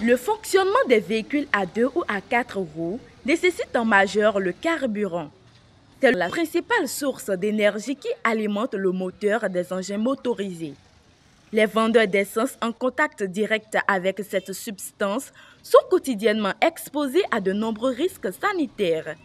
Le fonctionnement des véhicules à 2 ou à 4 roues nécessite en majeur le carburant. C'est la principale source d'énergie qui alimente le moteur des engins motorisés. Les vendeurs d'essence en contact direct avec cette substance sont quotidiennement exposés à de nombreux risques sanitaires.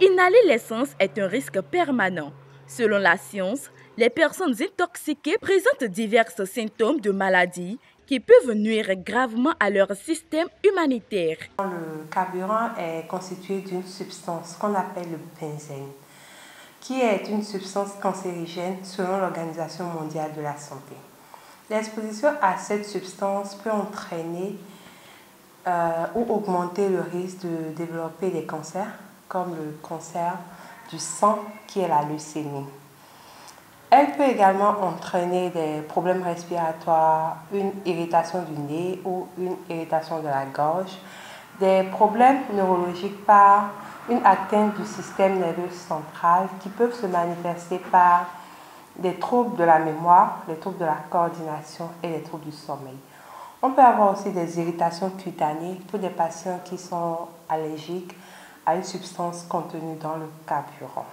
Inhaler l'essence est un risque permanent. Selon la science, les personnes intoxiquées présentent divers symptômes de maladies qui peuvent nuire gravement à leur système humanitaire. Le carburant est constitué d'une substance qu'on appelle le benzène, qui est une substance cancérigène selon l'Organisation mondiale de la santé. L'exposition à cette substance peut entraîner ou augmenter le risque de développer des cancers, comme le cancer du sang qui est la leucémie. Elle peut également entraîner des problèmes respiratoires, une irritation du nez ou une irritation de la gorge, des problèmes neurologiques par une atteinte du système nerveux central qui peuvent se manifester par des troubles de la mémoire, les troubles de la coordination et les troubles du sommeil. On peut avoir aussi des irritations cutanées pour des patients qui sont allergiques à une substance contenue dans le carburant.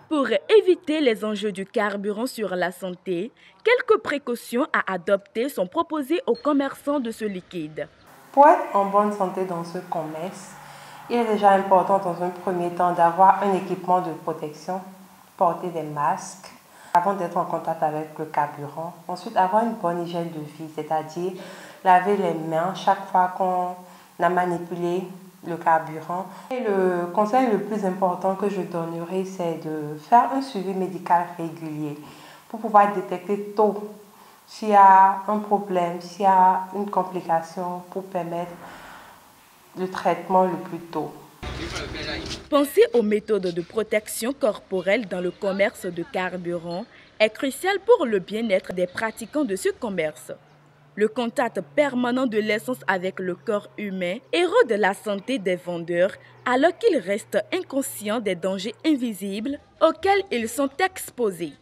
Pour éviter les enjeux du carburant sur la santé, quelques précautions à adopter sont proposées aux commerçants de ce liquide. Pour être en bonne santé dans ce commerce, il est déjà important dans un premier temps d'avoir un équipement de protection, porter des masques avant d'être en contact avec le carburant. Ensuite, avoir une bonne hygiène de vie, c'est-à-dire laver les mains chaque fois qu'on a manipulé le carburant. Et le conseil le plus important que je donnerai, c'est de faire un suivi médical régulier pour pouvoir détecter tôt s'il y a un problème, s'il y a une complication pour permettre le traitement le plus tôt. Penser aux méthodes de protection corporelle dans le commerce de carburant est crucial pour le bien-être des pratiquants de ce commerce. Le contact permanent de l'essence avec le corps humain érode la santé des vendeurs alors qu'ils restent inconscients des dangers invisibles auxquels ils sont exposés.